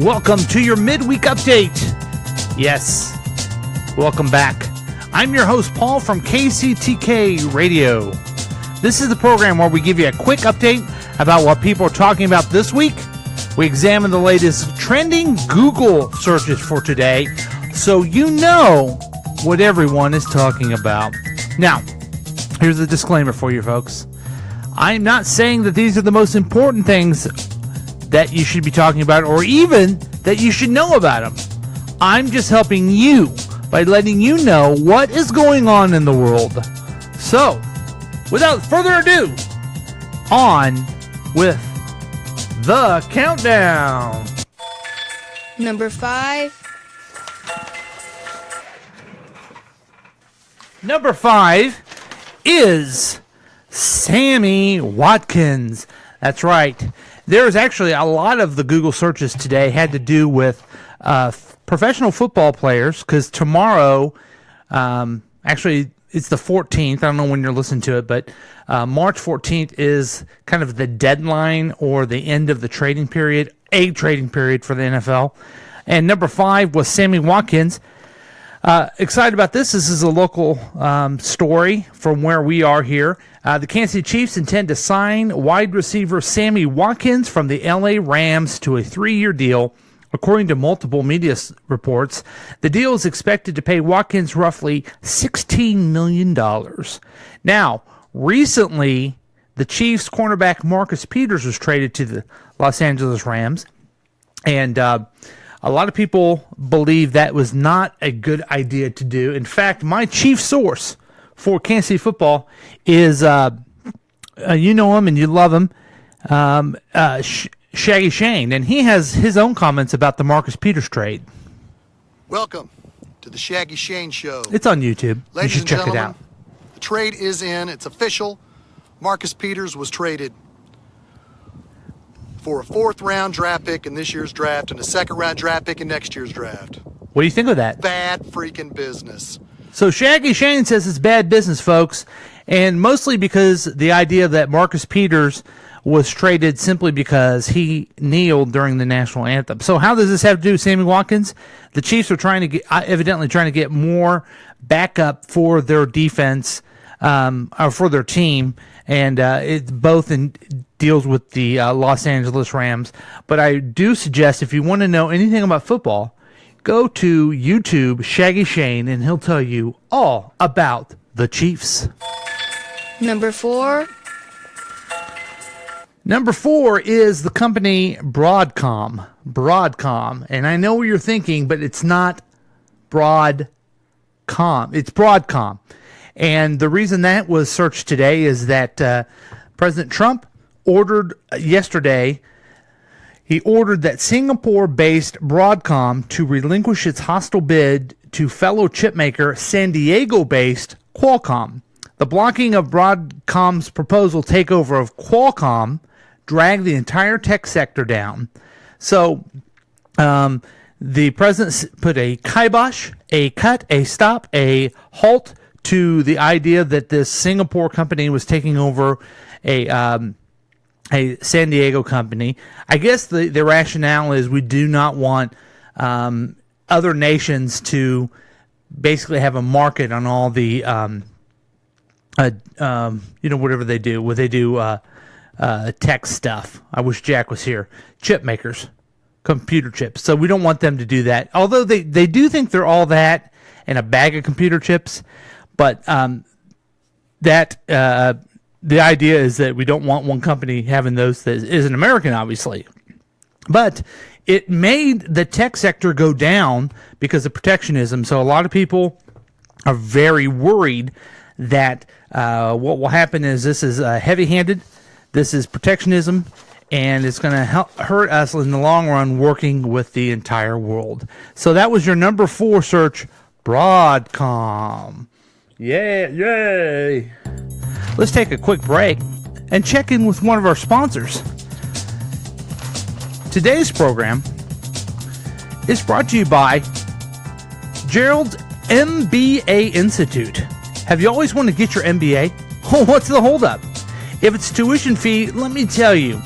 Welcome to your midweek update. Yes, welcome back. I'm your host, Paul, from KCTK Radio. This is the program where we give you a quick update about what people are talking about this week. We examine the latest trending Google searches for today, so you know what everyone is talking about. Now, here's a disclaimer for you folks. I'm not saying that these are the most important things that you should be talking about, or even that you should know about them. I'm just helping you by letting you know what is going on in the world. So, without further ado, on with the countdown. Number 5. Number 5 is Sammy Watkins. That's right. There's actually a lot of the Google searches today had to do with professional football players, because tomorrow, actually it's the 14th. I don't know when you're listening to it, but March 14th is kind of the deadline or the end of the trading period, a trading period for the NFL. And number 5 was Sammy Watkins. Excited about this. This is a local story from where we are here. The Kansas City Chiefs intend to sign wide receiver Sammy Watkins from the LA Rams to a 3-year deal. According to multiple media reports, the deal is expected to pay Watkins roughly $16 million. Now, recently, the Chiefs cornerback Marcus Peters was traded to the Los Angeles Rams, and a lot of people believe that was not a good idea to do. In fact, my chief source for Kansas City football is, you know him and you love him, Shaggy Shane, and he has his own comments about the Marcus Peters trade. Welcome to the Shaggy Shane Show. It's on YouTube. Ladies you should and check it out. The trade is in. It's official. Marcus Peters was traded for a 4th-round draft pick in this year's draft and a 2nd-round draft pick in next year's draft. What do you think of that? Bad freaking business. So Shaggy Shane says it's bad business, folks, and mostly because the idea that Marcus Peters was traded simply because he kneeled during the national anthem. So how does this have to do with Sammy Watkins? The Chiefs are evidently trying to get more backup for their defense, or for their team, and it both deals with the Los Angeles Rams. But I do suggest, if you want to know anything about football, go to YouTube, Shaggy Shane, and he'll tell you all about the Chiefs. Number 4. Number 4 is the company Broadcom. Broadcom. And I know what you're thinking, but it's not Broadcom. It's Broadcom. And the reason that was searched today is that President Trump ordered yesterday, he ordered that Singapore-based Broadcom to relinquish its hostile bid to fellow chipmaker San Diego-based Qualcomm. The blocking of Broadcom's proposal takeover of Qualcomm dragged the entire tech sector down. So the president put a kibosh, a cut, a stop, a halt to the idea that this Singapore company was taking over a San Diego company. I guess the rationale is we do not want other nations to basically have a market on all the whatever they do. What they do, tech stuff. I wish Jack was here. Chip makers, computer chips. So we don't want them to do that. Although they do think they're all that and a bag of computer chips, but the idea is that we don't want one company having those that isn't American, obviously. But it made the tech sector go down because of protectionism. So a lot of people are very worried that what will happen is this is heavy-handed, this is protectionism, and it's going to hurt us in the long run working with the entire world. So that was your number 4 search, Broadcom. Yay! Let's take a quick break and check in with one of our sponsors. Today's program is brought to you by Gerald's MBA Institute. Have you always wanted to get your MBA? Oh, what's the holdup? If it's tuition fee, let me tell you,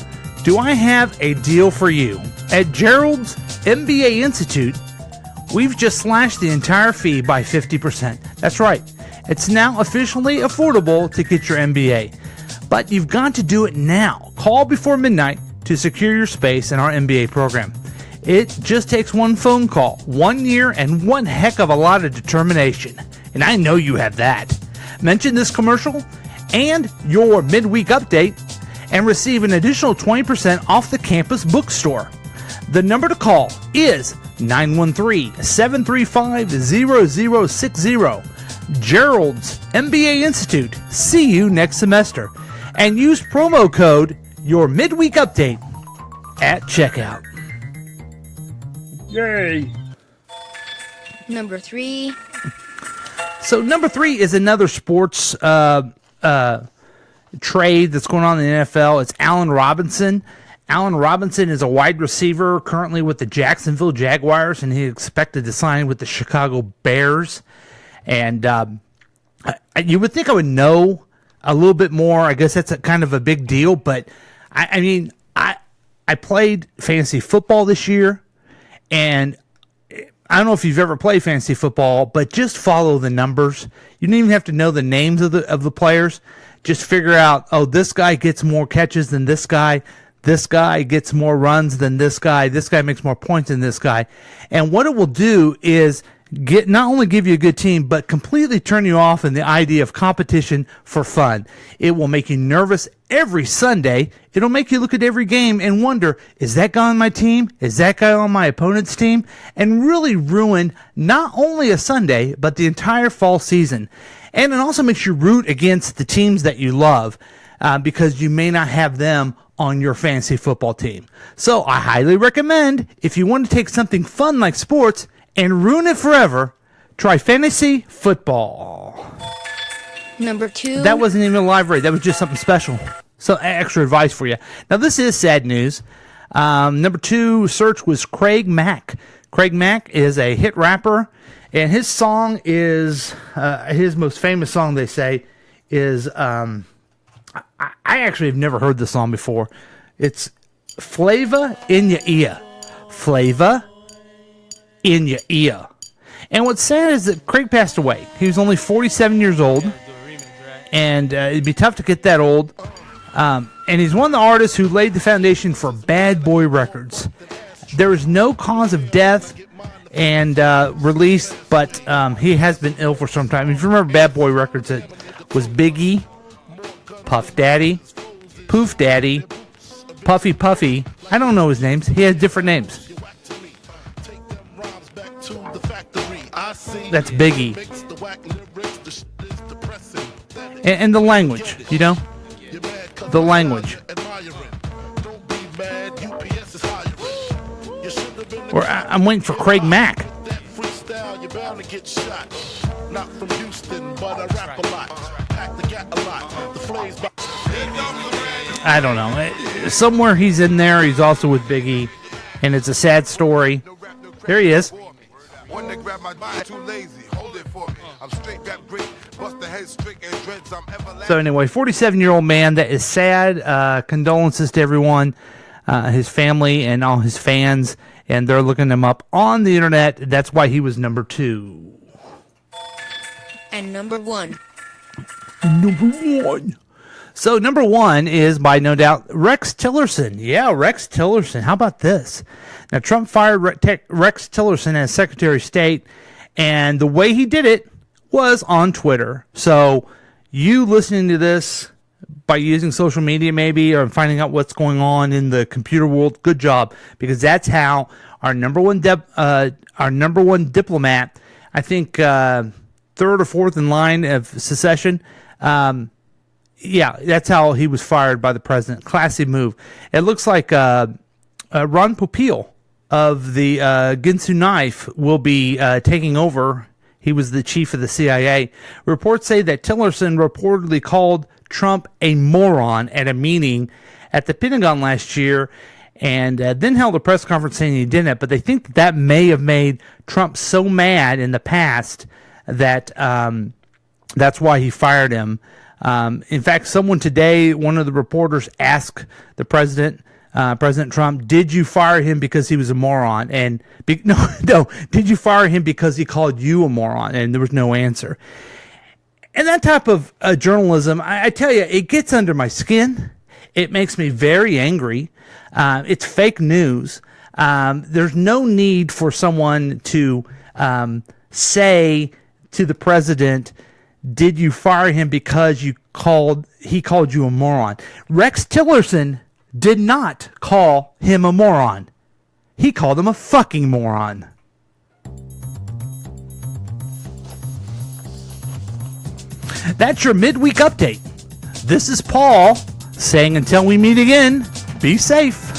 do I have a deal for you? At Gerald's MBA Institute, we've just slashed the entire fee by 50%. That's right. It's now officially affordable to get your MBA. But you've got to do it now. Call before midnight to secure your space in our MBA program. It just takes one phone call, 1 year, and one heck of a lot of determination. And I know you have that. Mention this commercial and your midweek update and receive an additional 20% off the campus bookstore. The number to call is 913-735-0060. Gerald's MBA Institute. See you next semester. And use promo code your midweek update at checkout. Yay! Number 3. So number 3 is another sports trade that's going on in the NFL. It's Allen Robinson. Allen Robinson is a wide receiver currently with the Jacksonville Jaguars, and he's expected to sign with the Chicago Bears. And you would think I would know a little bit more. I guess that's kind of a big deal, but I played fantasy football this year, and I don't know if you've ever played fantasy football, but just follow the numbers. You don't even have to know the names of the players. Just figure out, oh, this guy gets more catches than this guy. This guy gets more runs than this guy. This guy makes more points than this guy. And what it will do is not only give you a good team, but completely turn you off in the idea of competition for fun. It will make you nervous every Sunday. It'll make you look at every game and wonder, is that guy on my team? Is that guy on my opponent's team? And really ruin not only a Sunday, but the entire fall season. And it also makes you root against the teams that you love because you may not have them on your fantasy football team. So I highly recommend, if you want to take something fun like sports and ruin it forever, try fantasy football. Number 2. That wasn't even a live read. That was just something special. So extra advice for you. Now, this is sad news. Number 2 search was Craig Mack. Craig Mack is a hit rapper, and his song is, his most famous song, they say, is, I actually have never heard this song before. It's Flava in Your Ear. Flava in Your Ear. And what's sad is that Craig passed away. He was only 47 years old, and it'd be tough to get that old. And he's one of the artists who laid the foundation for Bad Boy Records. There is no cause of death and released, but he has been ill for some time. If you remember Bad Boy Records, it was Biggie, Puff Daddy, Poof Daddy, Puffy Puffy. I don't know his names. He has different names. That's Biggie. And the language, you know? The language. Or I'm waiting for Craig Mack. I don't know. Somewhere he's in there. He's also with Biggie. And it's a sad story. There he is. One that grabbed my too lazy. Hold it for me. I'm straight rap great. Bust the head straight and dreads. I'm everlasting. So anyway, 47-year-old man that is sad. Condolences to everyone, his family and all his fans, and they're looking him up on the internet. That's why he was number 2. And number 1. So number 1 is, by no doubt, Rex Tillerson. Yeah, Rex Tillerson. How about this? Now, Trump fired Rex Tillerson as Secretary of State, and the way he did it was on Twitter. So you listening to this by using social media maybe, or finding out what's going on in the computer world, good job, because that's how our number one diplomat, I think 3rd or 4th in line of secession, yeah, that's how he was fired by the president. Classy move. It looks like Ron Popeil of the Ginsu Knife will be taking over. He was the chief of the CIA. Reports say that Tillerson reportedly called Trump a moron at a meeting at the Pentagon last year, and then held a press conference saying he didn't. But they think that may have made Trump so mad in the past that that's why he fired him. In fact, someone today, one of the reporters asked the president, President Trump, did you fire him because he was a moron? And no, did you fire him because he called you a moron? And there was no answer. And that type of journalism, I tell you, it gets under my skin. It makes me very angry. It's fake news. There's no need for someone to say to the president, did you fire him because he called you a moron? Rex Tillerson did not call him a moron. He called him a fucking moron. That's your midweek update. This is Paul saying until we meet again, be safe.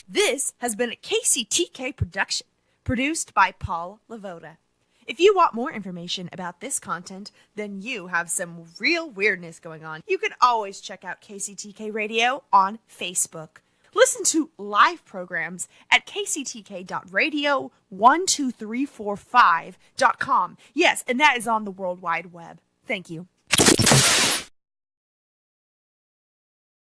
This has been a KCTK production, produced by Paul Lavoda. If you want more information about this content, then you have some real weirdness going on. You can always check out KCTK Radio on Facebook. Listen to live programs at kctk.radio12345.com. Yes, and that is on the World Wide Web. Thank you.